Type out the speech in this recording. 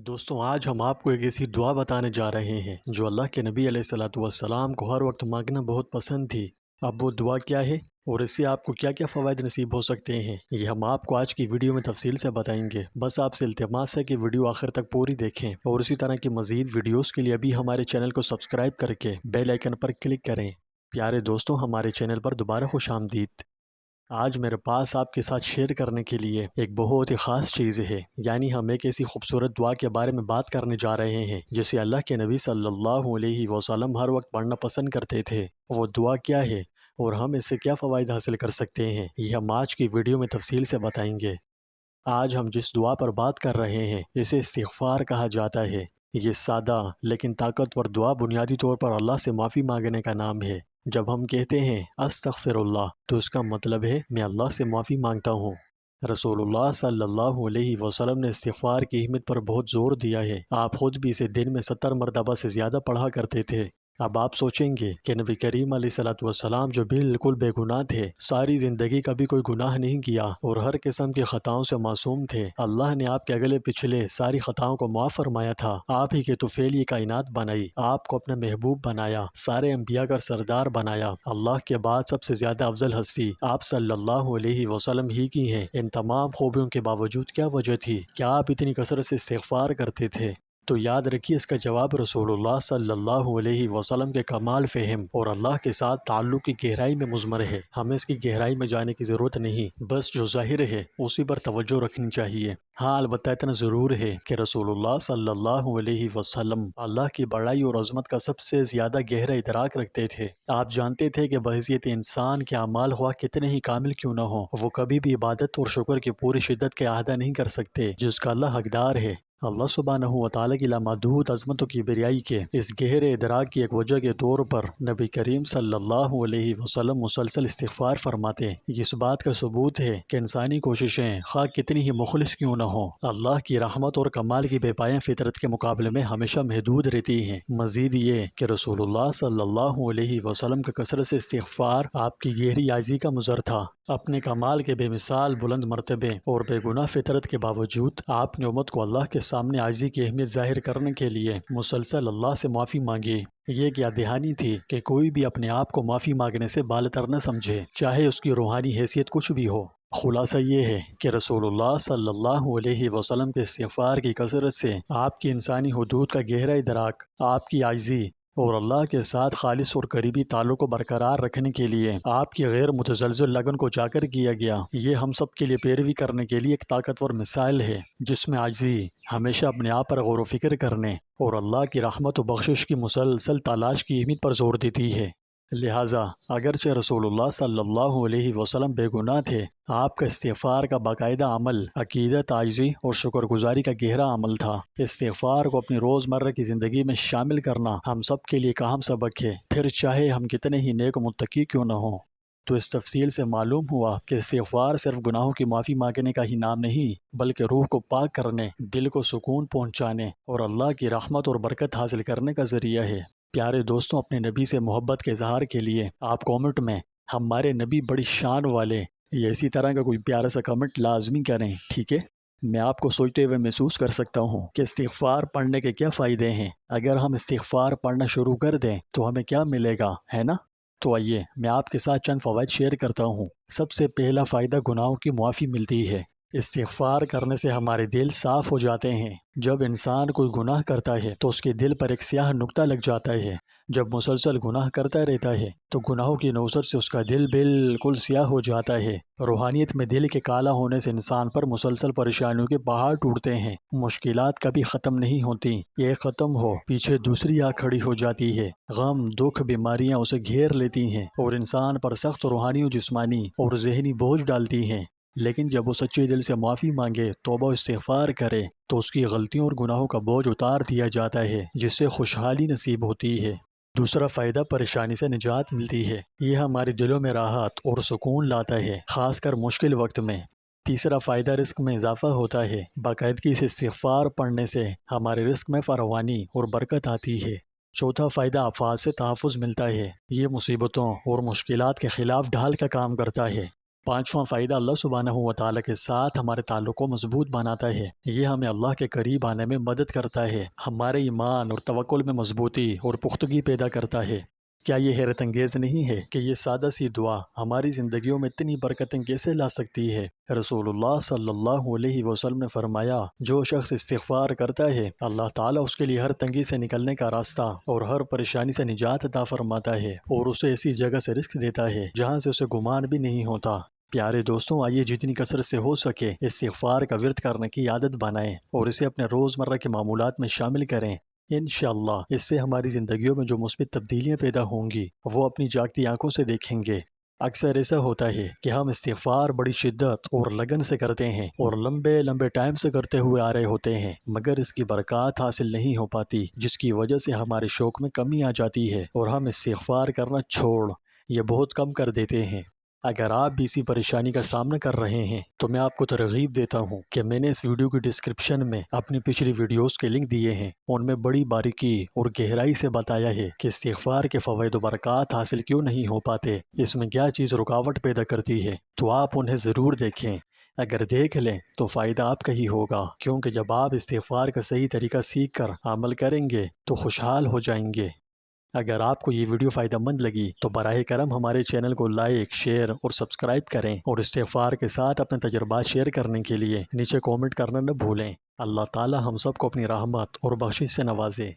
دوستوں آج ہم آپ کو ایک ایسی دعا بتانے جا رہے ہیں جو اللہ کے نبی علیہ الصلوۃ والسلام کو ہر وقت مانگنا بہت پسند تھی۔ اب وہ دعا کیا ہے اور اس سے آپ کو کیا کیا فوائد نصیب ہو سکتے ہیں، یہ ہم آپ کو آج کی ویڈیو میں تفصیل سے بتائیں گے۔ بس آپ سے التماس ہے کہ ویڈیو آخر تک پوری دیکھیں اور اسی طرح کی مزید ویڈیوز کے لیے ابھی ہمارے چینل کو سبسکرائب کر کے بیل آئیکن پر کلک کریں۔ پیارے دوستوں، ہمارے چینل پر دوبارہ خوش آمدید۔ آج میرے پاس آپ کے ساتھ شیئر کرنے کے لیے ایک بہت ہی خاص چیز ہے، یعنی ہم ایک ایسی خوبصورت دعا کے بارے میں بات کرنے جا رہے ہیں جسے اللہ کے نبی صلی اللہ علیہ وسلم ہر وقت پڑھنا پسند کرتے تھے۔ وہ دعا کیا ہے اور ہم اس سے کیا فوائد حاصل کر سکتے ہیں، یہ ہم آج کی ویڈیو میں تفصیل سے بتائیں گے۔ آج ہم جس دعا پر بات کر رہے ہیں اسے استغفار کہا جاتا ہے۔ یہ سادہ لیکن طاقتور دعا بنیادی طور پر اللہ سے معافی مانگنے کا نام ہے۔ جب ہم کہتے ہیں استغفر اللہ تو اس کا مطلب ہے میں اللہ سے معافی مانگتا ہوں۔ رسول اللہ صلی اللہ علیہ وسلم نے استغفار کی اہمیت پر بہت زور دیا ہے۔ آپ خود بھی اسے دن میں 70 مرتبہ سے زیادہ پڑھا کرتے تھے۔ اب آپ سوچیں گے کہ نبی کریم علیہ الصلوۃ والسلام جو بالکل بے گناہ تھے، ساری زندگی کبھی کوئی گناہ نہیں کیا اور ہر قسم کی خطاؤں سے معصوم تھے، اللہ نے آپ کے اگلے پچھلے ساری خطاؤں کو معاف فرمایا تھا، آپ ہی کے طفیل یہ کائنات بنائی، آپ کو اپنا محبوب بنایا، سارے انبیاء کا سردار بنایا، اللہ کے بعد سب سے زیادہ افضل ہستی آپ صلی اللہ علیہ وسلم ہی کی ہیں۔ ان تمام خوبیوں کے باوجود کیا وجہ تھی کہ آپ اتنی کثرت سے استغفار کرتے تھے؟ تو یاد رکھیے اس کا جواب رسول اللہ صلی اللہ علیہ وسلم کے کمال فہم اور اللہ کے ساتھ تعلق کی گہرائی میں مضمر ہے۔ ہمیں اس کی گہرائی میں جانے کی ضرورت نہیں، بس جو ظاہر ہے اسی پر توجہ رکھنی چاہیے۔ ہاں البتہ اتنا ضرور ہے کہ رسول اللہ صلی اللہ علیہ وسلم اللہ کی بڑائی اور عظمت کا سب سے زیادہ گہرا ادراک رکھتے تھے۔ آپ جانتے تھے کہ بحیثیت انسان کے اعمال ہوا کتنے ہی کامل کیوں نہ ہوں، وہ کبھی بھی عبادت اور شکر کی پوری شدت کے احاطہ نہیں کر سکتے جس کا اللہ حقدار ہے۔ اللہ سبحانہ و تعالیٰ کی لامحدود عظمت و کبریائی کے اس گہرے ادراک کی ایک وجہ کے طور پر نبی کریم صلی اللہ علیہ وسلم مسلسل استغفار فرماتے۔ یہ اس بات کا ثبوت ہے کہ انسانی کوششیں خواہ کتنی ہی مخلص کیوں نہ ہوں، اللہ کی رحمت اور کمال کی بے پایان فطرت کے مقابلے میں ہمیشہ محدود رہتی ہیں۔ مزید یہ کہ رسول اللہ صلی اللہ علیہ وسلم کا کثرت سے استغفار آپ کی گہری عاجزی کا مظہر تھا۔ اپنے کمال کے بے مثال بلند مرتبے اور بے گناہ فطرت کے باوجود آپ نے امت کو اللہ کے سامنے عاجزی کی اہمیت ظاہر کرنے کے لیے مسلسل اللہ سے معافی مانگی۔ یہ کیا دہانی تھی کہ کوئی بھی اپنے آپ کو معافی مانگنے سے بالاتر نہ سمجھے، چاہے اس کی روحانی حیثیت کچھ بھی ہو۔ خلاصہ یہ ہے کہ رسول اللہ صلی اللہ علیہ وسلم کے استغفار کی کثرت سے آپ کی انسانی حدود کا گہرا ادراک، آپ کی عاجزی اور اللہ کے ساتھ خالص اور قریبی تعلق کو برقرار رکھنے کے لیے آپ کی غیر متزلزل لگن کو اجاگر کیا گیا۔ یہ ہم سب کے لیے پیروی کرنے کے لیے ایک طاقتور مثال ہے، جس میں عاجزی ہمیشہ اپنے آپ پر غور و فکر کرنے اور اللہ کی رحمت و بخشش کی مسلسل تلاش کی اہمیت پر زور دیتی ہے۔ لہٰذا اگرچہ رسول اللہ صلی اللہ علیہ وسلم بے گناہ تھے، آپ کا استغفار کا باقاعدہ عمل عقیدت، عاجزی اور شکر گزاری کا گہرا عمل تھا۔ استغفار کو اپنی روزمرہ کی زندگی میں شامل کرنا ہم سب کے لیے ایک اہم سبق ہے، پھر چاہے ہم کتنے ہی نیک و متقی کیوں نہ ہوں۔ تو اس تفصیل سے معلوم ہوا کہ استغفار صرف گناہوں کی معافی مانگنے کا ہی نام نہیں، بلکہ روح کو پاک کرنے، دل کو سکون پہنچانے اور اللہ کی رحمت اور برکت حاصل کرنے کا ذریعہ ہے۔ پیارے دوستوں، اپنے نبی سے محبت کے اظہار کے لیے آپ کامنٹ میں ہمارے نبی بڑی شان والے یا اسی طرح کا کوئی پیارا سا کمنٹ لازمی کریں، ٹھیک ہے؟ میں آپ کو سوچتے ہوئے محسوس کر سکتا ہوں کہ استغفار پڑھنے کے کیا فائدے ہیں۔ اگر ہم استغفار پڑھنا شروع کر دیں تو ہمیں کیا ملے گا، ہے نا؟ تو آئیے میں آپ کے ساتھ چند فوائد شیئر کرتا ہوں۔ سب سے پہلا فائدہ گناہوں کی معافی ملتی ہے۔ استغفار کرنے سے ہمارے دل صاف ہو جاتے ہیں۔ جب انسان کوئی گناہ کرتا ہے تو اس کے دل پر ایک سیاہ نقطہ لگ جاتا ہے۔ جب مسلسل گناہ کرتا رہتا ہے تو گناہوں کی نوسط سے اس کا دل بالکل سیاہ ہو جاتا ہے۔ روحانیت میں دل کے کالا ہونے سے انسان پر مسلسل پریشانیوں کے پہاڑ ٹوٹتے ہیں۔ مشکلات کبھی ختم نہیں ہوتی، ایک ختم ہو پیچھے دوسری آ کھڑی ہو جاتی ہے۔ غم، دکھ، بیماریاں اسے گھیر لیتی ہیں اور انسان پر سخت روحانی و جسمانی اور ذہنی بوجھ ڈالتی ہیں۔ لیکن جب وہ سچے دل سے معافی مانگے، توبہ و استغفار کرے، تو اس کی غلطیوں اور گناہوں کا بوجھ اتار دیا جاتا ہے، جس سے خوشحالی نصیب ہوتی ہے۔ دوسرا فائدہ پریشانی سے نجات ملتی ہے۔ یہ ہمارے دلوں میں راحت اور سکون لاتا ہے، خاص کر مشکل وقت میں۔ تیسرا فائدہ رزق میں اضافہ ہوتا ہے۔ باقاعدگی سے استغفار پڑھنے سے ہمارے رزق میں فراوانی اور برکت آتی ہے۔ چوتھا فائدہ آفات سے تحفظ ملتا ہے۔ یہ مصیبتوں اور مشکلات کے خلاف ڈھال کا کام کرتا ہے۔ 5واں فائدہ اللہ سبحانہ و تعالیٰ کے ساتھ ہمارے تعلق کو مضبوط بناتا ہے۔ یہ ہمیں اللہ کے قریب آنے میں مدد کرتا ہے، ہمارے ایمان اور توکل میں مضبوطی اور پختگی پیدا کرتا ہے۔ کیا یہ حیرت انگیز نہیں ہے کہ یہ سادہ سی دعا ہماری زندگیوں میں اتنی برکتیں کیسے لا سکتی ہے؟ رسول اللہ صلی اللہ علیہ وسلم نے فرمایا، جو شخص استغفار کرتا ہے اللہ تعالیٰ اس کے لیے ہر تنگی سے نکلنے کا راستہ اور ہر پریشانی سے نجات عطا فرماتا ہے، اور اسے ایسی جگہ سے رزق دیتا ہے جہاں سے اسے گمان بھی نہیں ہوتا۔ پیارے دوستوں، آئیے جتنی کثرت سے ہو سکے استغفار کا ورد کرنے کی عادت بنائیں اور اسے اپنے روزمرہ کے معمولات میں شامل کریں۔ انشاءاللہ اس سے ہماری زندگیوں میں جو مثبت تبدیلیاں پیدا ہوں گی وہ اپنی جاگتی آنکھوں سے دیکھیں گے۔ اکثر ایسا ہوتا ہے کہ ہم استغفار بڑی شدت اور لگن سے کرتے ہیں اور لمبے لمبے ٹائم سے کرتے ہوئے آ رہے ہوتے ہیں، مگر اس کی برکات حاصل نہیں ہو پاتی، جس کی وجہ سے ہمارے شوق میں کمی آ جاتی ہے اور ہم استغفار کرنا چھوڑ یہ بہت کم کر دیتے ہیں۔ اگر آپ بھی اسی پریشانی کا سامنا کر رہے ہیں تو میں آپ کو ترغیب دیتا ہوں کہ میں نے اس ویڈیو کی ڈسکرپشن میں اپنی پچھلی ویڈیوز کے لنک دیے ہیں، ان میں بڑی باریکی اور گہرائی سے بتایا ہے کہ استغفار کے فوائد و برکات حاصل کیوں نہیں ہو پاتے، اس میں کیا چیز رکاوٹ پیدا کرتی ہے، تو آپ انہیں ضرور دیکھیں۔ اگر دیکھ لیں تو فائدہ آپ کا ہی ہوگا، کیونکہ جب آپ استغفار کا صحیح طریقہ سیکھ کر عمل کریں گے تو خوشحال ہو جائیں گے۔ اگر آپ کو یہ ویڈیو فائدہ مند لگی تو براہ کرم ہمارے چینل کو لائک، شیئر اور سبسکرائب کریں، اور استغفار کے ساتھ اپنے تجربات شیئر کرنے کے لیے نیچے کومنٹ کرنا نہ بھولیں۔ اللہ تعالی ہم سب کو اپنی رحمت اور بخشش سے نوازے۔